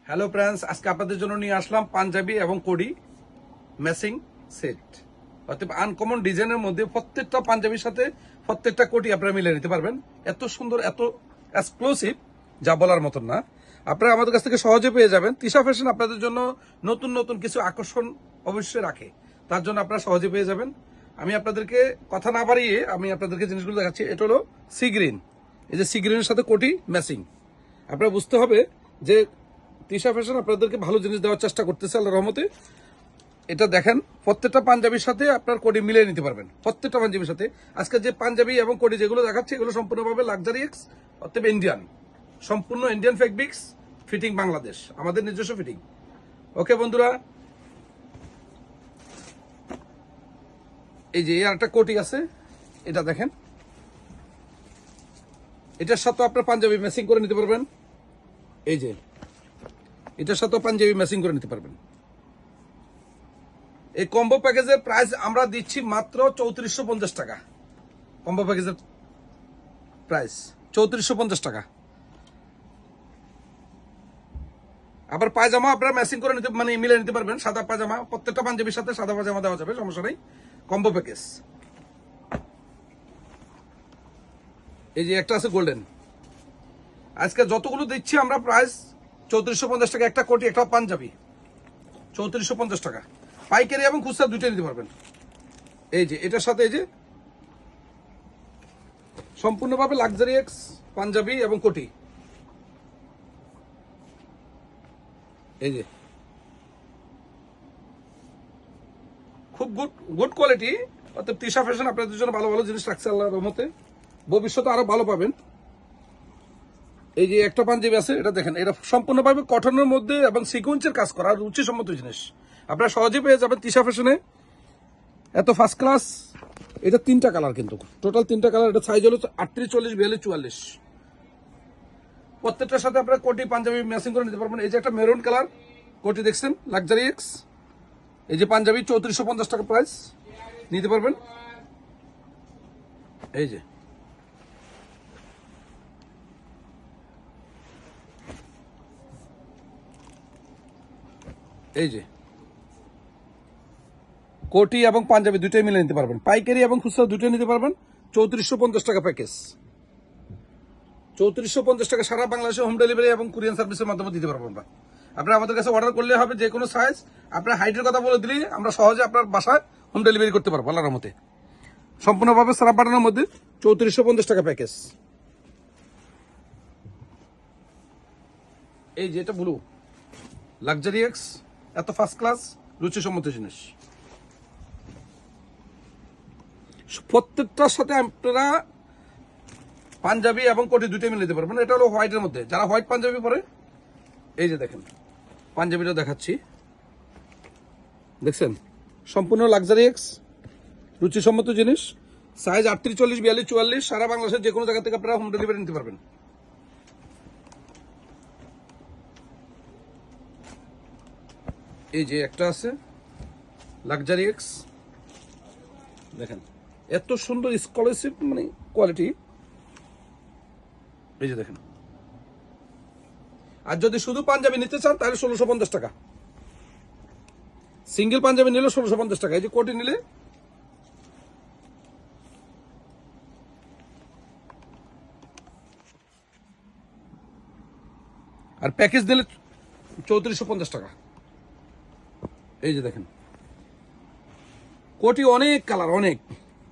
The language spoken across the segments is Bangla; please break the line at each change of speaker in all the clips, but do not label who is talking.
হ্যালো ফ্রেন্ডস, আজকে আপনাদের জন্য নিয়ে আসলাম পাঞ্জাবি এবং কোডি ম্যাচিং সেট। অর্থাৎ আনকমন ডিজাইনের মধ্যে প্রত্যেকটা পাঞ্জাবির সাথে প্রত্যেকটা কোটি আপনারা মিলিয়ে নিতে পারবেন। এত সুন্দর, এত এক্সক্লুসিভ, যা বলার মতন না। আপনারা আমাদের কাছ থেকে সহজে পেয়ে যাবেন। তিশা ফ্যাশন আপনাদের জন্য নতুন নতুন কিছু আকর্ষণ অবশ্যই রাখে, তার জন্য আপনারা সহজে পেয়ে যাবেন। আমি আপনাদেরকে কথা না বাড়িয়ে আমি আপনাদেরকে জিনিসগুলো দেখাচ্ছি। এটা হলো সি গ্রিন, এই যে সি গ্রিনের সাথে কোটি ম্যাচিং। আপনারা বুঝতে হবে যে তিশা ফ্যাশন আপনাদেরকে ভালো জিনিস দেওয়ার চেষ্টা করতেছে আল্লাহর রহমতে। এটা দেখেন, প্রত্যেকটা পাঞ্জাবির সাথে আপনার কোডি মিলিয়ে নিতে পারবেন। প্রত্যেকটা পাঞ্জাবির সাথে আজকে যে পাঞ্জাবি এবং কোডি যেগুলো দেখাচ্ছে এগুলো সম্পূর্ণভাবে লাক্সারি এক্স, অর্থাৎ ইন্ডিয়ান, সম্পূর্ণ ইন্ডিয়ান ফেব্রিক্স, ফিটিং বাংলাদেশ, আমাদের নিজস্ব ফিটিং। ওকে বন্ধুরা, এই যে আর একটা কোটি আছে, এটা দেখেন, এটার সাথে আপনার পাঞ্জাবি ম্যাচিং করে নিতে পারবেন। এই যে এটার সাথে পাঞ্জাবি ম্যাচিং করে নিতে পারবেন। এই কম্বো প্যাকেজের প্রাইস আমরা দিচ্ছি মাত্র 3450 টাকা। কম্বো প্যাকেজের প্রাইস 3450 টাকা। আবার পায়জামা আপনারা ম্যাচিং করে নিতে, মানে মিলে নিতে পারবেন। সাদা পায়জামা, প্রত্যেকটা পাঞ্জাবির সাথে সাদা পায়জামা দেওয়া যাবে, সমস্যা নেই। Combo package. এই যে একটা আছে গোল্ডেন। আজকে যতগুলো দিচ্ছি আমরা প্রাইস 3450 টাকা। একটা কোটি, একটা পাঞ্জাবি 3450 টাকা। পাইকারি এবং খুচরা দুইটাই নিতে পারবেন। এই যে এটার সাথে এই যে সম্পূর্ণভাবে লাক্সারি এক্স পাঞ্জাবি এবং কোটি। এই যে খুব গুড কোয়ালিটি। অর্থাৎ তিশা ফ্যাশন আপনাদের জন্য ভালো ভালো জিনিস রাখছে আল্লাহর রহমতে। ভবিষ্যতে আরো ভালো পাবেন। এই যে একটা পাঞ্জাবি আছে, এটা দেখেন, এটা সম্পূর্ণভাবে কটনের মধ্যে এবং সিকোয়েন্সের কাজ করা, রুচিসম্মত জিনিস আপনারা সহজে পেয়ে যাবেন তিশা ফ্যাশনে। এত ফার্স্ট ক্লাস। এটা তিনটা কালার, কিন্তু টোটাল তিনটা কালার। এটা সাইজ হলো 38, 40, 42, 44। প্রত্যেকটার সাথে আপনারা কোটি পাঞ্জাবি ম্যাচিং করে নিতে পারবেন। এই যে একটা মেরুন কালার কোটি দেখছেন, লাক্সারি এক্স। এই যে পাঞ্জাবি 3450 টাকা প্রাইস, নিতে পারবেন। এই যে এই যে কোটি এবং পাঞ্জাবি দুটোই মিলে নিতে পারবেন। পাইকারি এবং খুচরা দুটোই নিতে পারবেন। 3450 টাকা প্যাকেজ। 3450 টাকা সারা বাংলাদেশে হোম ডেলিভারি এবং কুরিয়ান সার্ভিসের মাধ্যমে দিতে পারবো আমরা। আপনারা আমাদের কাছে অর্ডার করলে হবে, যে কোনো সাইজ। আপনার হাইটের কথা বলে দিলেই আমরা সহজে আপনার বাসায় হোম ডেলিভারি করতে পারবো আল্লাহর রহমতে। সম্পূর্ণভাবে সারা পাঠানোর মধ্যে 3450 টাকা প্যাকেজ। এই যে এটা ব্লু লাক্সারি এক্স, এত ফার্স্ট ক্লাস রুচিসম্মত জিনিস। প্রত্যেকটার সাথে আপনারা পাঞ্জাবি এবং কোটি দুটোই মিলে নিতে পারবেন। এটা হলো হোয়াইটের মধ্যে, যারা হোয়াইট পাঞ্জাবি পরে, এই যে দেখেন পাঞ্জাবিটা দেখাচ্ছি, দেখছেন, সম্পূর্ণ লাক্সারি এক্স, রুচিসম্মত জিনিস। সাইজ 38, 40, 42, 44, সারা বাংলাদেশের যে কোনো জায়গা থেকে আপনারা হোম ডেলিভারি নিতে পারবেন। এই যে একটা আছে লাক্সারি এক্স, দেখেন এত সুন্দর স্কলারশিপ, মানে কোয়ালিটি। এই যে দেখেন। আর যদি শুধু পাঞ্জাবি নিতে চান তাহলে 1650 টাকা। সিঙ্গেল পাঞ্জাবি নিলে 1650 টাকা। এই যে কোটি নিলে আর প্যাকেজ দিলে 3450 টাকা। এই যে দেখেন কোটি, অনেক কালার, অনেক।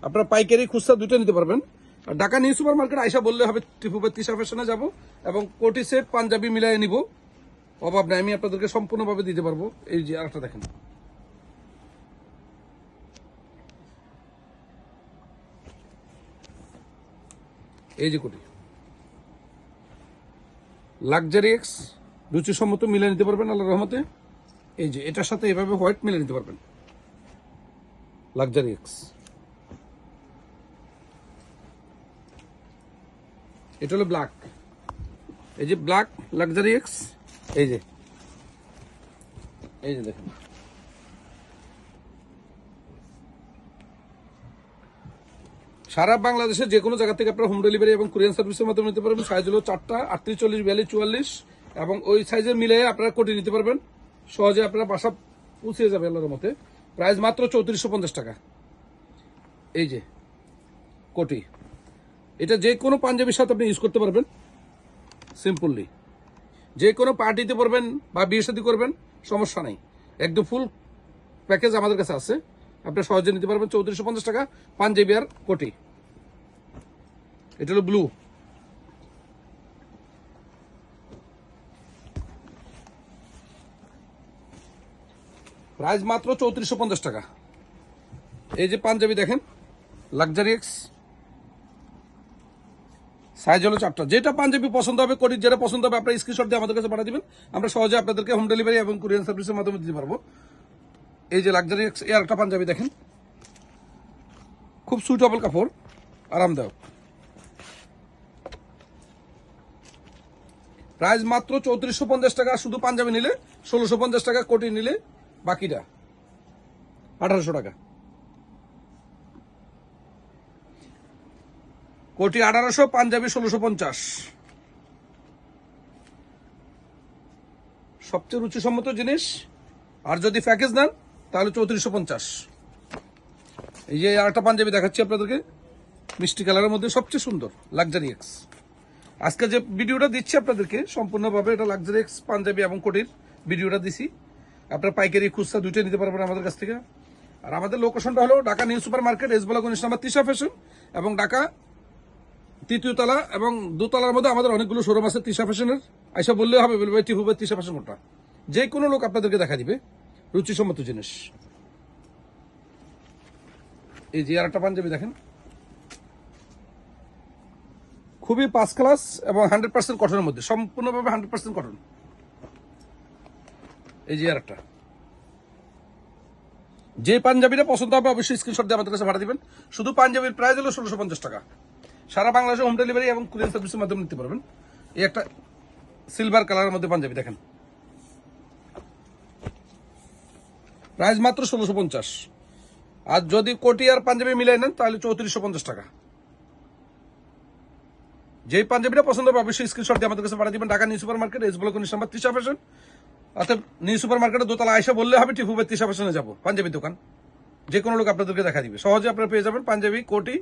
আপনারা পাইকারি খুচরা দুটো নিতে পারবেন। আর ঢাকা নিউ সুপার মার্কেট আইসা বললে হবে টিপুবার তিশা ফ্যাশনে যাবো এবং কোটি সেট পাঞ্জাবি মিলাই নিব, অভাব নাই, আমি আপনাদেরকে সম্পূর্ণভাবে দিতে পারবো। এই যে আরেকটা দেখেন, এই যে কোটি লাক্সারি এক্স, রুচিসম্মত মিলে নিতে পারবেন আল্লাহর রহমতে। এই যে এটার সাথে এভাবে হোয়াইট মিলে নিতে পারবেন, লাক্সারি এক্স। এটা হলো ব্ল্যাক, এই যে ব্ল্যাক লাক্সারি এক্স। এই যে দেখেন, সারা বাংলাদেশের যে কোনো জায়গা থেকে আপনারা হোম ডেলিভারি এবং কুরিয়ান সার্ভিসের মাধ্যমে নিতে পারবেন। সাইজ হলো 4টা, 38, 40, 42, 44, এবং ওই সাইজের মিলে আপনারা কোটি নিতে পারবেন, সহজে আপনারা বাসা পৌঁছে যাবে আল্লাহর মতে। প্রাইস মাত্র 3450 টাকা। এই যে কোটি, এটা যে কোনো পাঞ্জাবির সাথে আপনি ইউজ করতে পারবেন সিম্পলি, যে কোনো পার্টিতে পরবেন বা বিয়ে শাদী করবেন, সমস্যা নাই। একদম ফুল প্যাকেজ আমাদের কাছে আছে, আপনি সহজে নিতে পারবেন 3450 টাকা পাঞ্জাবি আর কোটি। এটা হলো ব্লু, প্রাইস মাত্র 3450 টাকা। এই যে পাঞ্জাবি দেখেন, লাক্সারি এক্স, সাইজ হলো 4টা। যেটা পাঞ্জাবি পছন্দ হবে, কোটির যেটা পছন্দ হবে, আপনার স্ক্রিনশট দিয়ে আমাদের কাছে পাঠিয়ে দিবেন, আমরা সহজে আপনাদেরকে হোম ডেলিভারি এবং কুরিয়ার সার্ভিসের মাধ্যমে দিতে পারবো। এই যে লাক্সারি এক্স, এর একটা পাঞ্জাবি দেখেন, খুব সুইটেবল কাপড়, আরামদায়ক। প্রাইস মাত্র 3450 টাকা। শুধু পাঞ্জাবি নিলে 1650 টাকা, কোটি নিলে বাকিটা 1800 টাকা। কোটি 1800, পাঞ্জাবি 1650। সবচেয়ে রুচিসম্মত জিনিস। আর যদি প্যাকেজ নেন তাহলে 3450। এই যে আরেকটা পাঞ্জাবি দেখাচ্ছি আপনাদেরকে, মিষ্টি কালারের মধ্যে সবচেয়ে সুন্দর, লাক্সারি এক্স। আজকে যে ভিডিওটা দিচ্ছি আপনাদেরকে সম্পূর্ণভাবে এটা লাক্সারি এক্স পাঞ্জাবি এবং কোটির ভিডিওটা দিছি। আপনারা পাইকারি খুচরা দুইটাই নিতে পারবেন আমাদের কাছ থেকে। আর আমাদের লোকেশনটা হলো ঢাকা নিউ সুপার মার্কেট, এসবলা 19 নম্বর তিশা ফ্যাশন, এবং ঢাকা 3য় তলা এবং 2 তলার মধ্যে আমাদের অনেকগুলো শোরুম আছে তিশা ফ্যাশনের। আইসা বললেও হবে, বলবে টিপুবে তিশা ফ্যাশন কোনটা, যে কোনো লোক আপনাদেরকে দেখা দিবে রুচিসম্মত জিনিস। এই যে আর একটা পাঞ্জাবি দেখেন, খুবই 5 ক্লাস এবং 100% কটনের মধ্যে, সম্পূর্ণভাবে 100% কটন। এই যে আর একটা, যে পাঞ্জাবিটা পছন্দ হবে অবশ্যই স্ক্রিনশট দিয়ে আমাদের কাছে ভাড়া দিবেন। শুধু পাঞ্জাবির প্রাইস হলো 1650 টাকা। সারা বাংলাদেশে হোম ডেলিভারি এবং কুরিয়ার সার্ভিসের মাধ্যমে নিতে পারবেন। এই একটা সিলভার কালারের মধ্যে পাঞ্জাবি দেখেন, প্রাইস মাত্র 1650। আর যদি কোটি আর পাঞ্জাবি মিলাই নেন তাহলে 3450 টাকা। যেই পাঞ্জাবিটা পছন্দ হবে অবশ্যই স্ক্রিনশট দিয়ে আমাদের কাছে পাঠিয়ে দিবেন। ঢাকা নিউ সুপার মার্কেট, এসবলা 19 নম্বর তিশা ফ্যাশন, অর্থাৎ নিউ সুপার মার্কেটের দোতলা আয়সা বললে হবে টিপুবে তিশা ফ্যাশনে যাবো, পাঞ্জাবি দোকান। যে কোনো লোক আপনাদেরকে দেখা দিবে, সহজে আপনারা পেয়ে যাবেন পাঞ্জাবি, কোটি,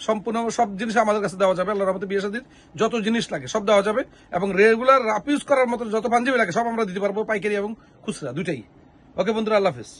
সম্পূর্ণ সব জিনিস আমাদের কাছে দেওয়া যাবে। আল্লাহর রহমতে বিয়ে শাদীর যত জিনিস লাগে সব দেওয়া যাবে, এবং রেগুলার রাপ ইউজ করার মতো যত পাঞ্জাবি লাগে সব আমরা দিতে পারবো, পাইকারি এবং খুচরা দুইটাই। ওকে বন্ধুরা, আল্লাহ হাফেজ।